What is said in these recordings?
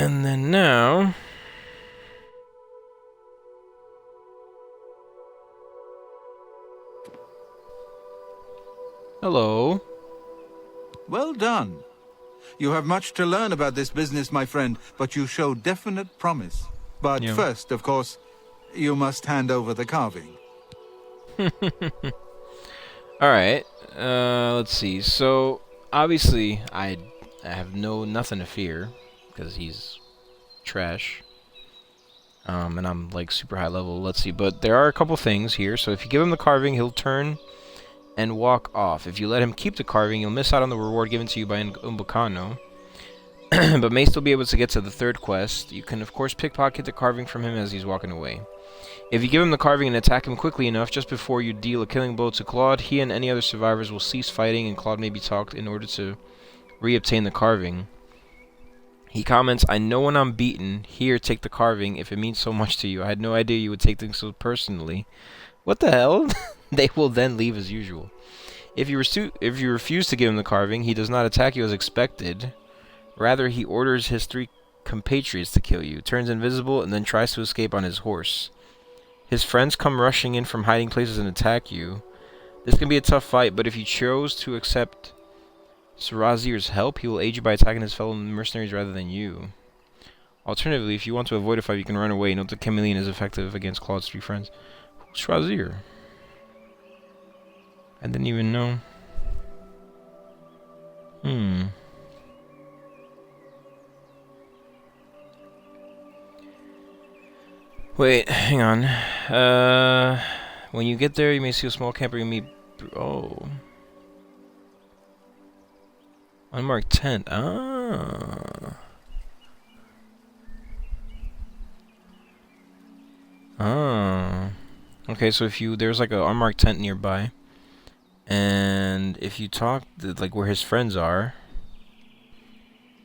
And then now... Hello. Well done. You have much to learn about this business, my friend, but you show definite promise. But Yeah. first, of course, you must hand over the carving. Alright, let's see. So, obviously, I have nothing to fear, because he's trash. And I'm, like, super high level. Let's see, but there are a couple things here. So if you give him the carving, he'll turn and walk off. If you let him keep the carving, you'll miss out on the reward given to you by Umbacano, but may still be able to get to the third quest. You can, of course, pickpocket the carving from him as he's walking away. If you give him the carving and attack him quickly enough, just before you deal a killing blow to Claude, he and any other survivors will cease fighting, and Claude may be talked in order to re-obtain the carving. He comments, "I know when I'm beaten. Here, take the carving, if it means so much to you. I had no idea you would take things so personally." What the hell? They will then leave as usual. If you refuse to give him the carving, he does not attack you as expected. Rather, he orders his 3 compatriots to kill you, turns invisible, and then tries to escape on his horse. His friends come rushing in from hiding places and attack you. This can be a tough fight, but if you chose to accept Cyrodil's help, he will aid you by attacking his fellow mercenaries rather than you. Alternatively, if you want to avoid a fight, you can run away. Note the chameleon is effective against Claude's 3 friends. Who's Cyrodil? I didn't even know. Wait, hang on. When you get there, you may see a small camper you meet. Oh. Unmarked tent. Ah. Ah. Okay, so if there's like a unmarked tent nearby, and if you talk like where his friends are,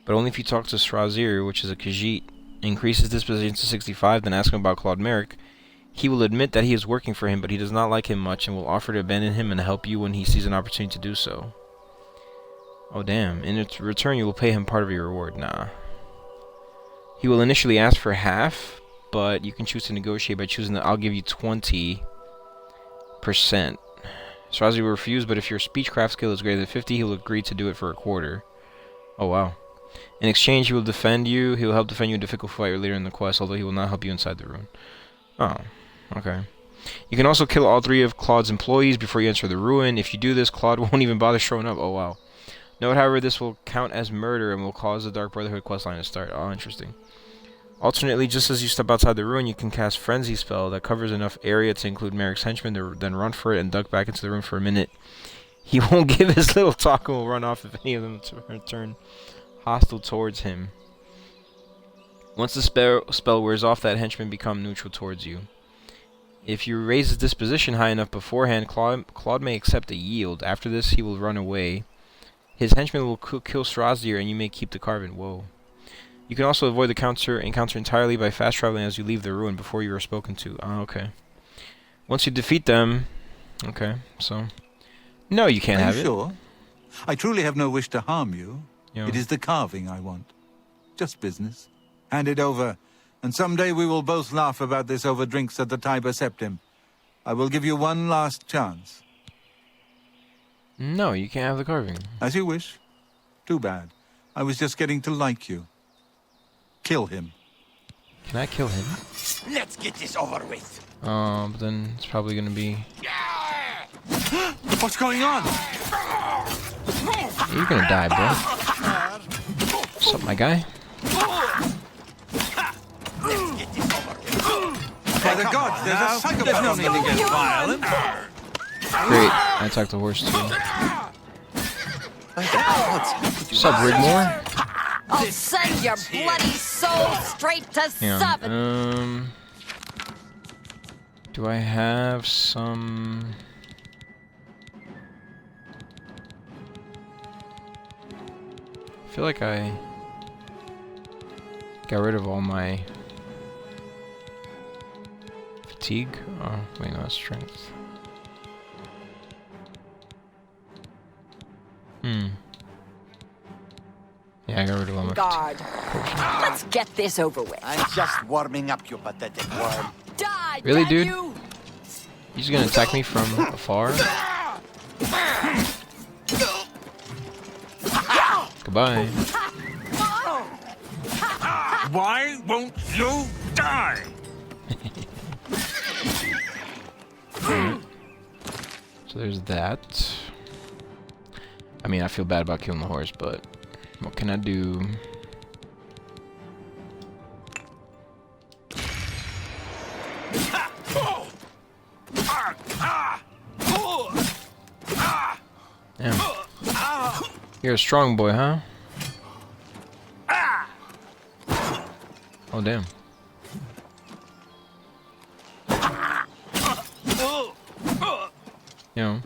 but only if you talk to Cyrodil, which is a Khajiit, increases disposition to 65, then ask him about Claude Maric. He will admit that he is working for him, but he does not like him much, and will offer to abandon him and help you when he sees an opportunity to do so. Oh damn, in return you will pay him part of your reward. Nah. He will initially ask for half, but you can choose to negotiate by choosing that I'll give you 20%. Cyrodil will refuse, but if your speechcraft skill is greater than 50, he will agree to do it for a quarter. Oh wow. In exchange, he will defend you. He will help defend you in a difficult fight or later in the quest, although he will not help you inside the ruin. Oh, okay. You can also kill all 3 of Claude's employees before you enter the ruin. If you do this, Claude won't even bother showing up. Oh, wow. Note, however, this will count as murder and will cause the Dark Brotherhood questline to start. Oh, interesting. Alternately, just as you step outside the ruin, you can cast Frenzy spell that covers enough area to include Maric's henchmen, to then run for it and duck back into the room for a minute. He won't give his little talk and will run off if any of them return hostile towards him. Once the spell wears off, that henchman become neutral towards you. If you raise his disposition high enough beforehand, Claude may accept a yield. After this, he will run away. His henchman will kill Cyrodil, and you may keep the carving. Whoa. You can also avoid the encounter entirely by fast traveling as you leave the ruin before you are spoken to. Oh, okay. Once you defeat them... Okay, so... No, you can't have it. Are you sure? I truly have no wish to harm you. Yeah. It is the carving I want. Just business. Hand it over, and someday we will both laugh about this over drinks at the Tiber Septim. I will give you one last chance. No, you can't have the carving. As you wish. Too bad. I was just getting to like you. Kill him. Can I kill him? Let's get this over with. But then it's probably gonna be... What's going on? You're gonna die, bro. What's up, my guy? Let's get this over with. By the gods, there's a psychopath. There's no need to get violent. Great. I attacked the horse, too. What's up, Rigmore? I'll send your bloody soul straight to seven. Do I have some... I feel like I got rid of all my fatigue. Oh, wait, no, that's strength. Yeah, I got rid of all my Guard. Let's get this over with. I'm just warming up, you pathetic worm. Die, Really, damn dude? you! He's gonna attack me from afar? Goodbye. Why won't you die? So there's that. I mean, I feel bad about killing the horse, but what can I do? Damn. You're a strong boy, huh? Oh, damn. You know.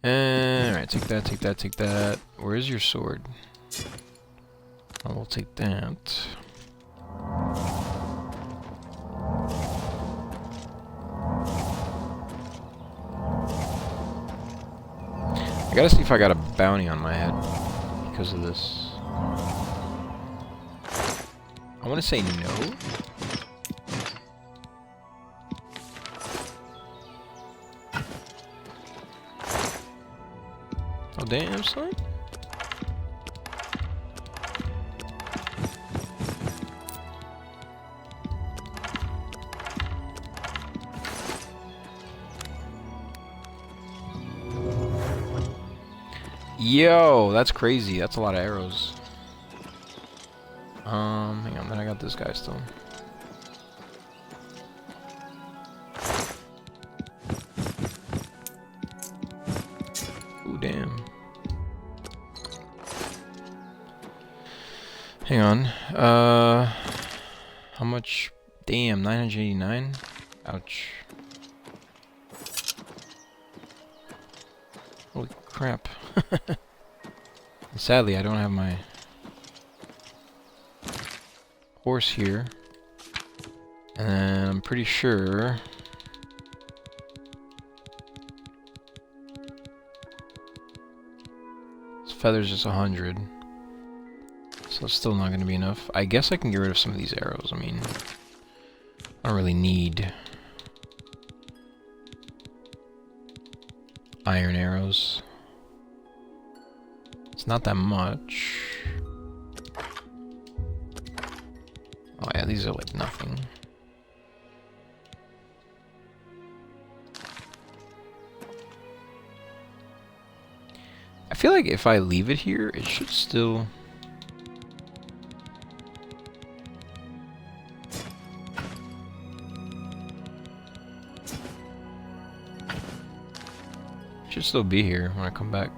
Alright, take that, take that, take that. Where is your sword? Oh, we'll take that. I gotta see if I got a bounty on my head because of this. I want to say no. Oh, damn, son. Yo, that's crazy. That's a lot of arrows. Hang on, then I got this guy still. Ooh, damn. Hang on. How much? Damn, 989? Ouch. Holy crap. Sadly, I don't have my horse here. And I'm pretty sure this feather's just 100. So it's still not going to be enough. I guess I can get rid of some of these arrows. I mean, I don't really need iron arrows. It's not that much. Oh yeah, these are like nothing. I feel like if I leave it here, it should still... should still be here when I come back.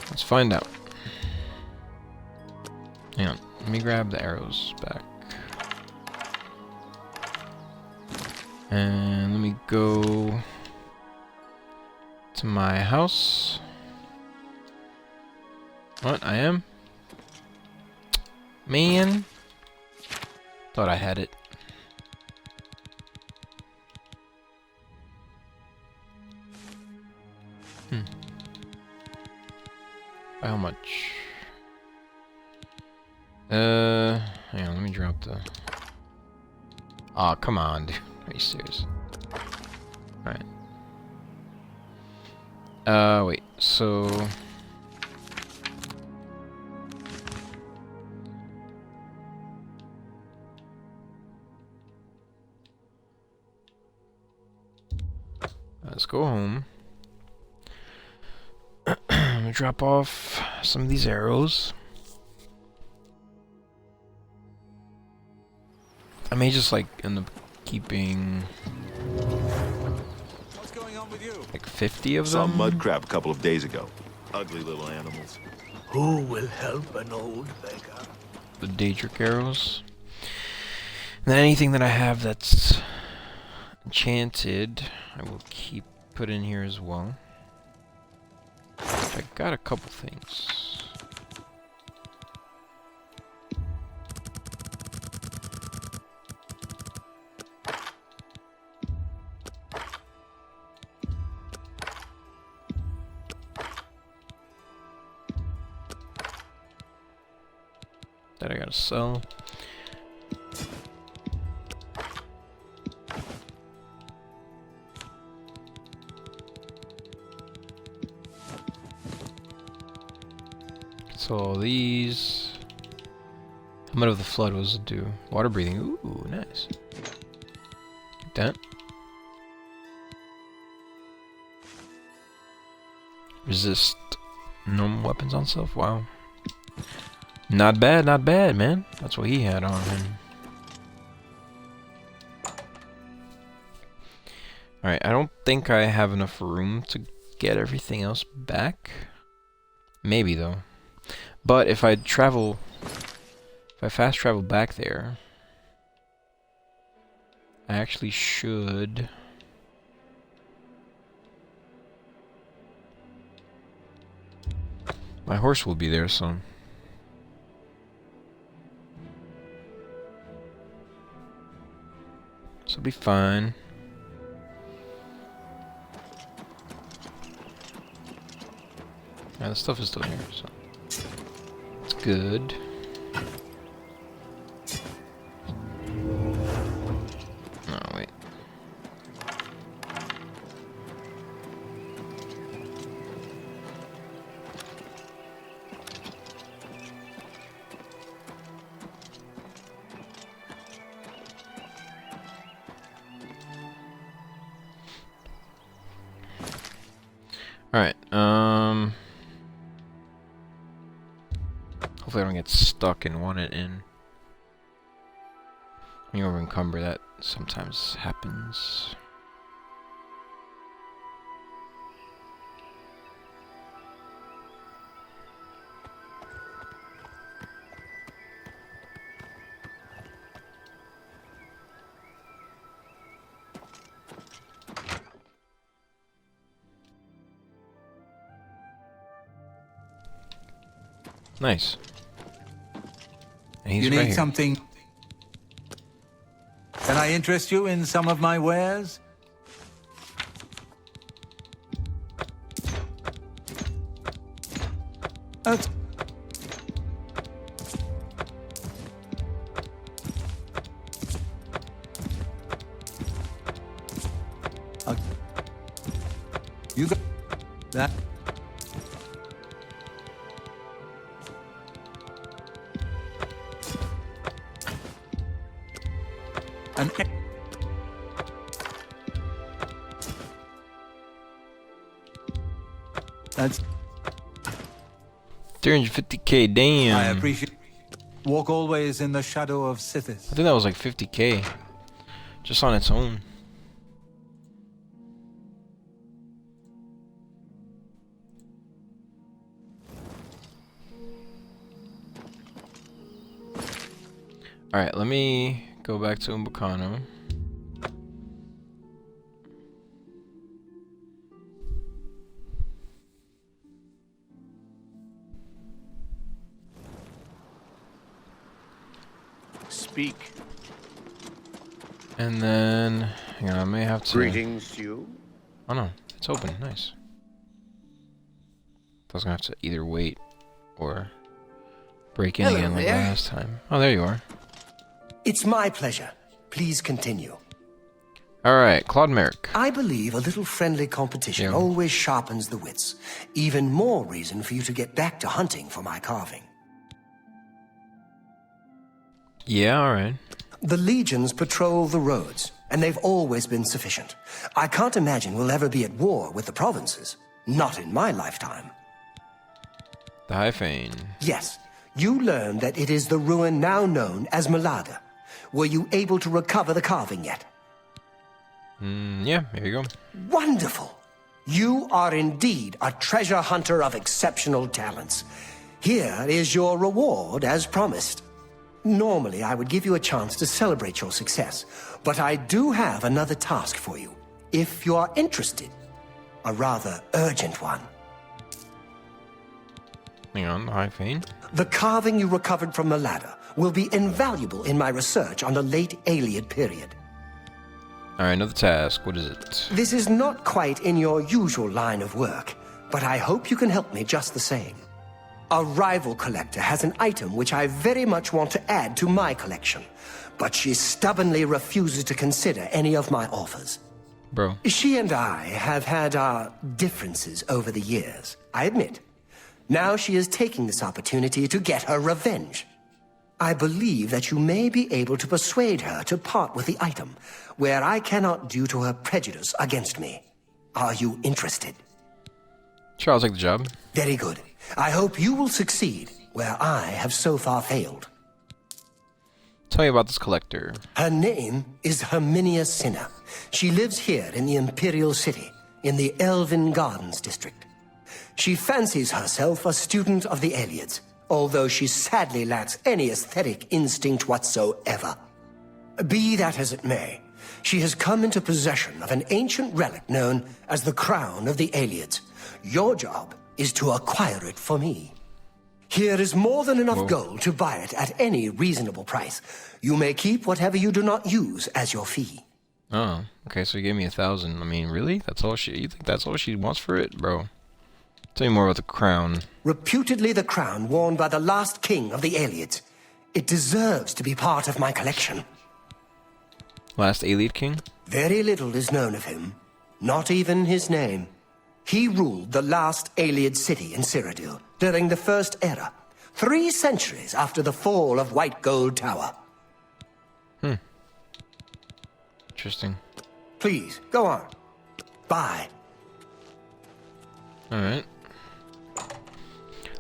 Let's find out. Hang on, let me grab the arrows back. And let me go to my house. What? I am? Man. Thought I had it. By how much? Hang on, let me drop the... Aw, come on, dude. Are you serious? Alright. Wait, so... let's go home. I'm gonna drop off some of these arrows. I may just like end up keeping What's going on with you? like 50 of Saw a them. mud crab a couple of days ago. Ugly little animals. Who will help an old beggar? The Daedric arrows. And then anything that I have that's enchanted, I will keep put in here as well. I got a couple things. That I gotta sell. So all these. Helmet of the Flood was to do. Water breathing. Ooh, nice. Like that. Resist normal weapons on self. Wow. Not bad, man. That's what he had on him. Alright, I don't think I have enough room to get everything else back. Maybe, though. But if I travel... If I fast travel back there... I actually should... My horse will be there, so... So it'll be fine. Yeah, the stuff is still here, so... It's good. Oh, wait. Alright, hopefully I don't get stuck and want it in. When you over encumber, that sometimes happens. Nice. And he's You right need here. something? Can I interest you in some of my wares? That's... You got that? An That's 350k, damn. I appreciate. Walk always in the shadow of Sithis. I think that was like 50k. Just on its own. Alright, let me go back to Umbacano. Speak. And then, hang on, I may have to... Greetings to you. Oh no, it's open, nice. I was gonna have to either wait or break in Hello again like there. last time. Oh, there you are. It's my pleasure. Please continue. Alright, Claude Maric. I believe a little friendly competition Yeah. always sharpens the wits. Even more reason for you to get back to hunting for my carving. Yeah, alright. The legions patrol the roads, and they've always been sufficient. I can't imagine we'll ever be at war with the provinces. Not in my lifetime. The High Fane. Yes, you learned that it is the ruin now known as Malada. Were you able to recover the carving yet? Yeah, here you go. Wonderful! You are indeed a treasure hunter of exceptional talents. Here is your reward as promised. Normally, I would give you a chance to celebrate your success, but I do have another task for you, if you are interested. A rather urgent one. Hang on, the High Fane. The carving you recovered from Malada will be invaluable in my research on the late Ayleid period. Alright, another task. What is it? This is not quite in your usual line of work, but I hope you can help me just the same. A rival collector has an item which I very much want to add to my collection, but she stubbornly refuses to consider any of my offers. Bro. She and I have had our differences over the years, I admit. Now she is taking this opportunity to get her revenge. I believe that you may be able to persuade her to part with the item, where I cannot due to her prejudice against me. Are you interested? Sure, I'll take the job. Very good. I hope you will succeed, where I have so far failed. Tell me about this collector. Her name is Herminia Cinna. She lives here in the Imperial City, in the Elven Gardens district. She fancies herself a student of the Ayleids, although she sadly lacks any aesthetic instinct whatsoever. Be that as it may, she has come into possession of an ancient relic known as the Crown of the Ayleids. Your job is to acquire it for me. Here is more than enough gold to buy it at any reasonable price. You may keep whatever you do not use as your fee. Oh, okay, so you gave me 1,000. I mean, really? That's all she... You think that's all she wants for it? Bro. Tell me more about the crown. Reputedly the crown worn by the last king of the Ayleids. It deserves to be part of my collection. Last Ayleid king? Very little is known of him. Not even his name. He ruled the last Ayleid city in Cyrodiil during the First Era, 3 centuries after the fall of White Gold Tower. Interesting. Please, go on. Bye. Alright.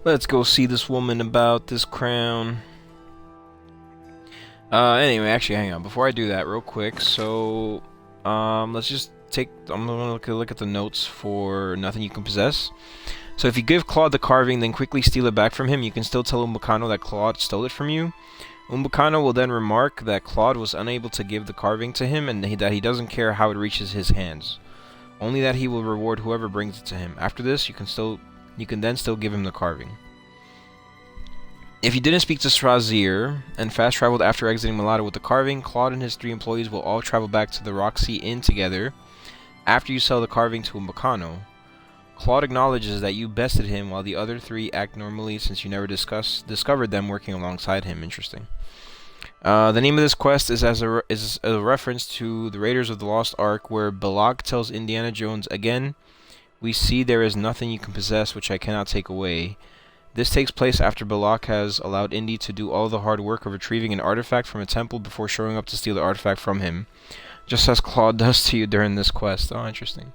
Let's go see this woman about this crown. Anyway, actually, hang on. Before I do that, real quick, so... let's just take... I'm gonna look at the notes for nothing you can possess. So if you give Claude the carving, then quickly steal it back from him, you can still tell Umbacano that Claude stole it from you. Umbacano will then remark that Claude was unable to give the carving to him, and that he doesn't care how it reaches his hands. Only that he will reward whoever brings it to him. After this, you can then still give him the carving. If you didn't speak to Srazir and fast traveled after exiting Malada with the carving, Claude and his 3 employees will all travel back to the Roxy Inn together after you sell the carving to Umbacano. Claude acknowledges that you bested him while the other 3 act normally since you never discovered them working alongside him. Interesting. The name of this quest is a reference to the Raiders of the Lost Ark, where Belloc tells Indiana Jones again, "We see there is nothing you can possess which I cannot take away." This takes place after Belloc has allowed Indy to do all the hard work of retrieving an artifact from a temple before showing up to steal the artifact from him, just as Claude does to you during this quest. Oh, interesting.